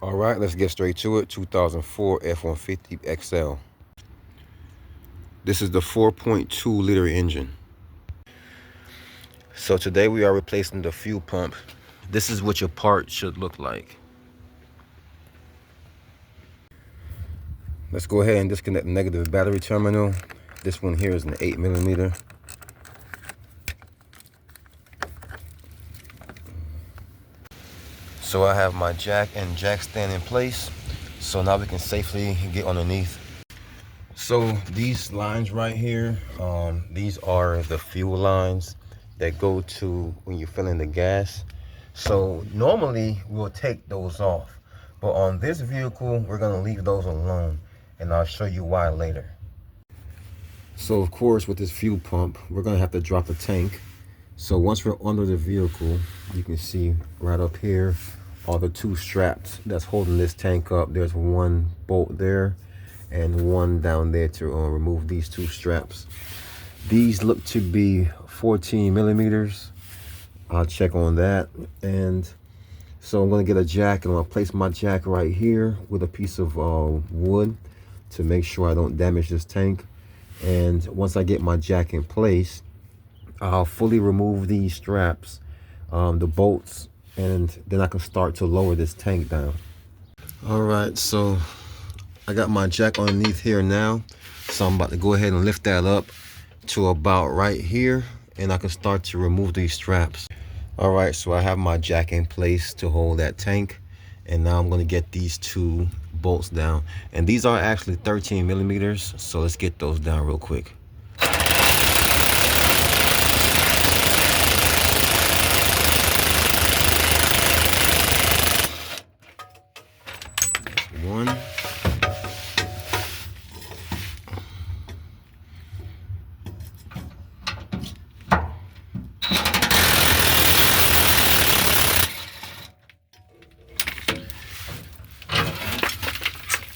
All right, let's get straight to it. 2004 F-150 XL. This is the 4.2 liter engine. So today we are replacing the fuel pump. This is what your part should look like. Let's go ahead and disconnect the negative battery terminal. This one here is an 8mm. So I have my jack and jack stand in place. So now we can safely get underneath. So these lines right here, these are the fuel lines that go to when you're filling the gas. So normally we'll take those off, but on this vehicle, we're gonna leave those alone, and I'll show you why later. So of course, with this fuel pump, we're gonna have to drop the tank. So once we're under the vehicle, you can see right up here are the two straps that's holding this tank up. There's one bolt there and one down there to remove these two straps. These look to be 14mm. I'll check on that. And so I'm gonna get a jack, and I'm gonna place my jack right here with a piece of wood to make sure I don't damage this tank. And once I get my jack in place, I'll fully remove these straps, the bolts, and then I can start to lower this tank down. All right, so I got my jack underneath here now. So I'm about to go ahead and lift that up to about right here, and I can start to remove these straps. All right, so I have my jack in place to hold that tank, and now I'm gonna get these two bolts down. And these are actually 13mm, so let's get those down real quick. One.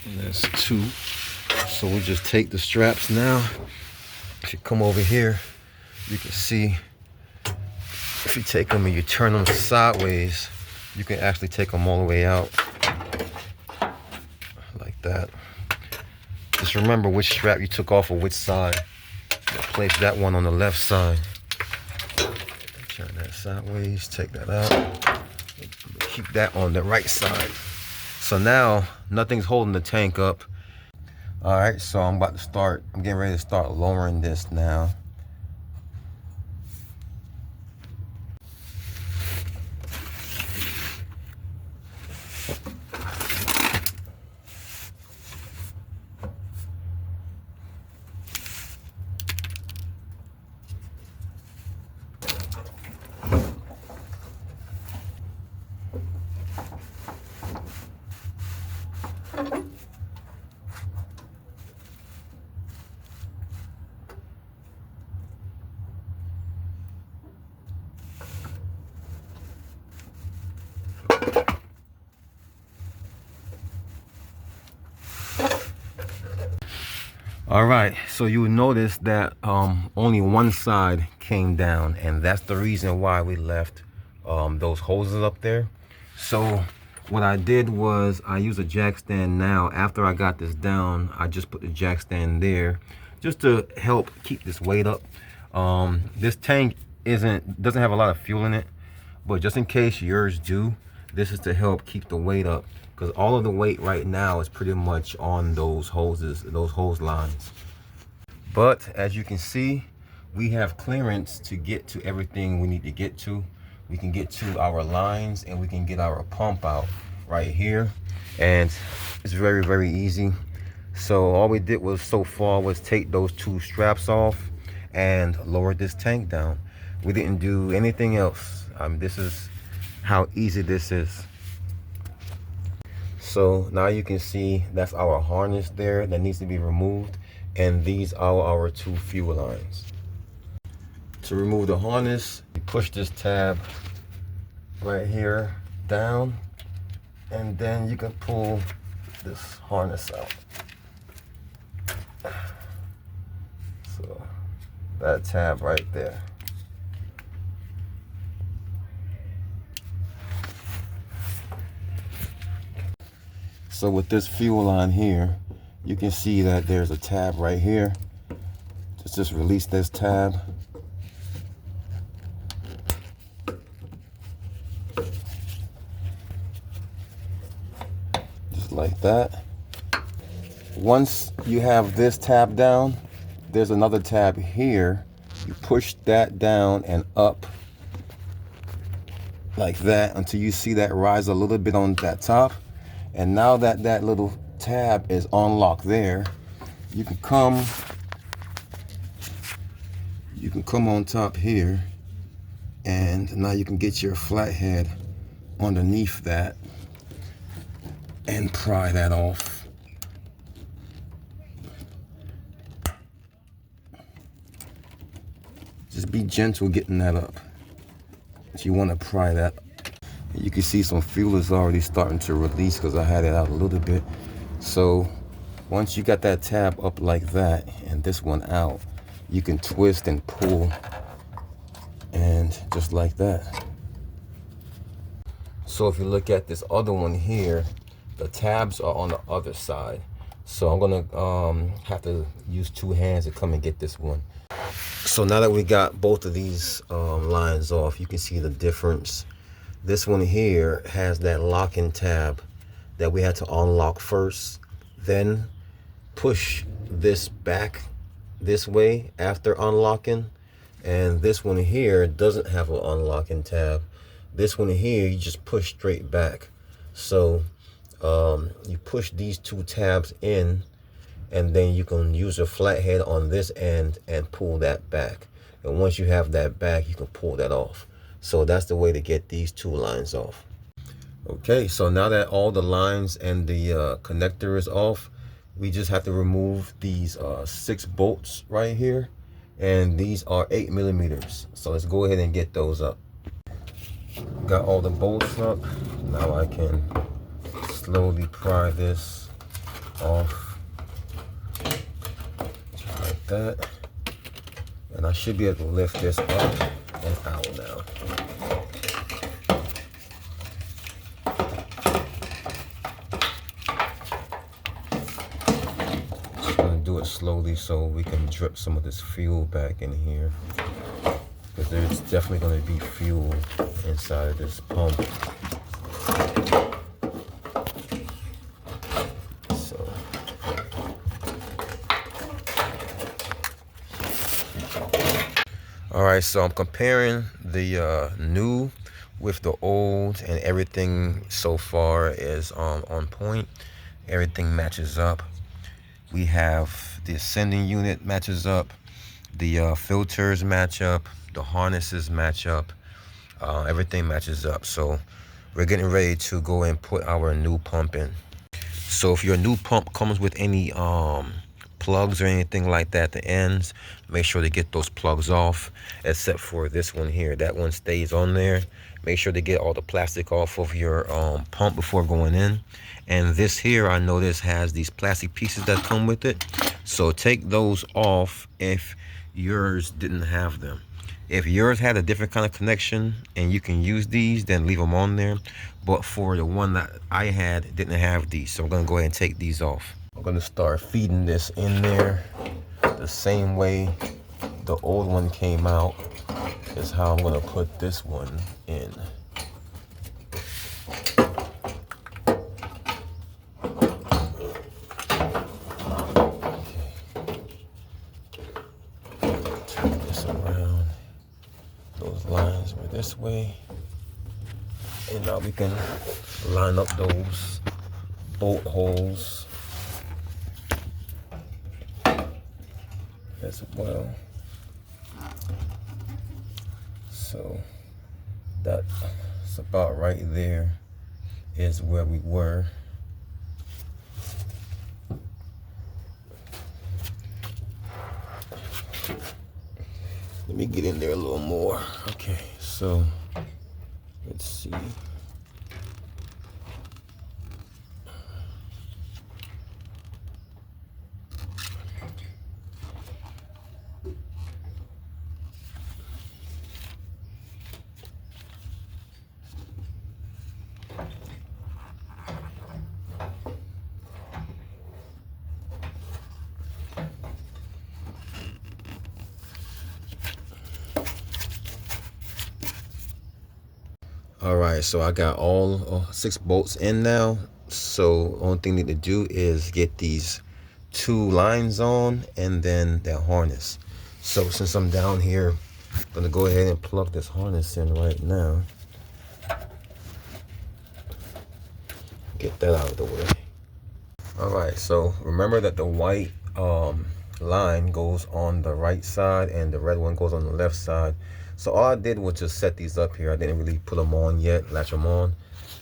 And that's two. So we'll just take the straps now. If you come over here, you can see if you take them and you turn them sideways, you can actually take them all the way out like that. Just remember which strap you took off of which side. Place that one on the left side. Turn that sideways, take that out. Keep that on the right side. So now nothing's holding the tank up. All right, so I'm getting ready to start lowering this now. All right, so you will notice that only one side came down, and that's the reason why we left those hoses up there. So what I did was I used a jack stand now. After I got this down, I just put the jack stand there just to help keep this weight up. This tank doesn't have a lot of fuel in it, but just in case yours do, this is to help keep the weight up, because all of the weight right now is pretty much on those hoses, those hose lines. But as you can see, we have clearance to get to everything we need to get to. We can get to our lines, and we can get our pump out right here. And it's very, very easy. So all we did so far was take those two straps off and lower this tank down. We didn't do anything else. This is how easy this is. So now you can see that's our harness there that needs to be removed, and these are our two fuel lines. To remove the harness, you push this tab right here down, and then you can pull this harness out. So that tab right there. So with this fuel line here, you can see that there's a tab right here. Just release this tab. Just like that. Once you have this tab down, there's another tab here. You push that down and up like that until you see that rise a little bit on that top. And now that that little tab is unlocked there, you can come on top here, and now you can get your flathead underneath that and pry that off. Just be gentle getting that up. You want to pry that. You can see some fuel is already starting to release because I had it out a little bit. So once you got that tab up like that and this one out, you can twist and pull, and just like that. So if you look at this other one here, the tabs are on the other side. So I'm gonna have to use two hands to come and get this one. So now that we got both of these lines off, you can see the difference. This one here has that locking tab that we had to unlock first, then push this back this way after unlocking. And this one here doesn't have an unlocking tab. This one here, you just push straight back. So you push these two tabs in, and then you can use a flathead on this end and pull that back. And once you have that back, you can pull that off. So that's the way to get these two lines off. Okay, so now that all the lines and the connector is off, we just have to remove these 6 bolts right here. And these are 8 millimeters. So let's go ahead and get those up. Got all the bolts up. Now I can slowly pry this off. Like that, and I should be able to lift this up and out now. Just gonna do it slowly so we can drip some of this fuel back in here, because there's definitely gonna be fuel inside of this pump. All right, so I'm comparing the new with the old, and everything so far is on point. Everything matches up. We have the ascending unit matches up, the filters match up, the harnesses match up, everything matches up. So we're getting ready to go and put our new pump in. So if your new pump comes with any plugs or anything like that, the ends, make sure to get those plugs off, except for this one here. That one stays on there. Make sure to get all the plastic off of your pump before going in. And this here, I notice, has these plastic pieces that come with it. So take those off if yours didn't have them. If yours had a different kind of connection and you can use these, then leave them on there. But for the one that I had, it didn't have these. So I'm gonna go ahead and take these off. I'm gonna start feeding this in there the same way the old one came out is how I'm gonna put this one in. Turn this around. Those lines were this way. And now we can line up those bolt holes as well. So that's about right there is where we were. Let me get in there a little more. Okay, so let's see. right, so I got all 6 bolts in now. So only thing I need to do is get these 2 lines on and then the harness. So since I'm down here, I'm gonna go ahead and plug this harness in right now. Get that out of the way. All right, so remember that the white line goes on the right side and the red one goes on the left side. So all I did was just set these up here. I didn't really put them on yet, latch them on.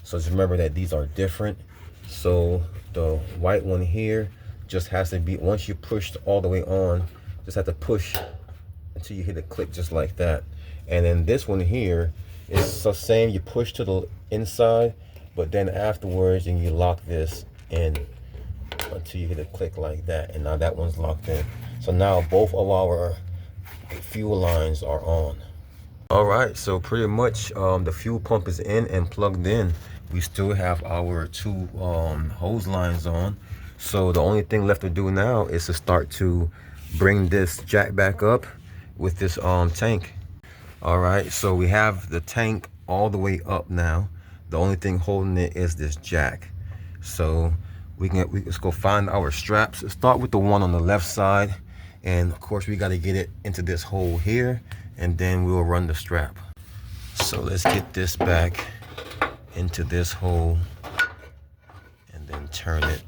So just remember that these are different. So the white one here just has to be, once you push all the way on, just have to push until you hit a click just like that. And then this one here is the same. You push to the inside, but then afterwards, and you lock this in until you hit a click like that. And now that one's locked in. So now both of our fuel lines are on. All right, so pretty much the fuel pump is in and plugged in. We still have our 2 hose lines on. So the only thing left to do now is to start to bring this jack back up with this tank. All right, so we have the tank all the way up now. The only thing holding it is this jack. So let's go find our straps. Let's start with the one on the left side, and of course we got to get it into this hole here, and then we'll run the strap. So let's get this back into this hole and then turn it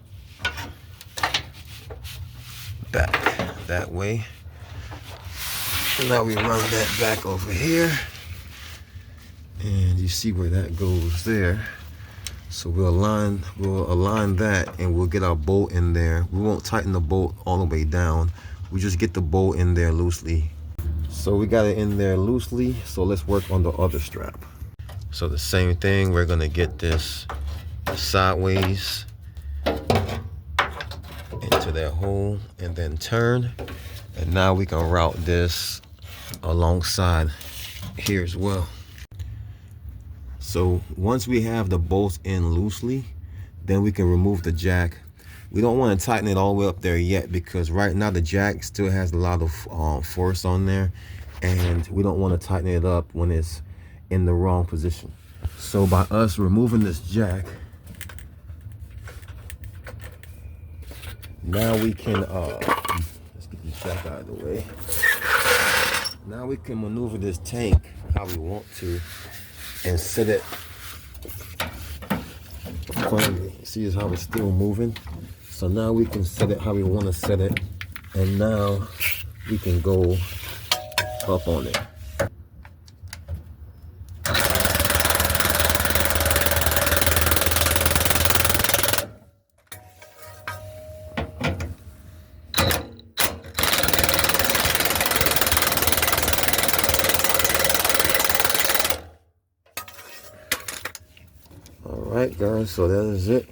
back that way. So now we run that back over here, and you see where that goes there. So we'll align that, and we'll get our bolt in there. We won't tighten the bolt all the way down. We just get the bolt in there loosely. So we got it in there loosely. So let's work on the other strap. So the same thing, we're gonna get this sideways into that hole and then turn. And now we can route this alongside here as well. So once we have the bolts in loosely, then we can remove the jack. We don't want to tighten it all the way up there yet, because right now the jack still has a lot of force on there, and we don't want to tighten it up when it's in the wrong position. So by us removing this jack, now we can let's get this jack out of the way. Now we can maneuver this tank how we want to and set it firmly. See how it's still moving? So now we can set it how we want to set it, and now we can go up on it. Alright guys, so that is it.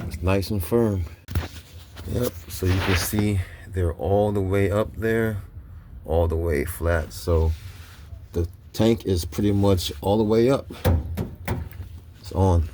It's nice and firm. Yep, so you can see they're all the way up there, all the way flat. So the tank is pretty much all the way up. It's on.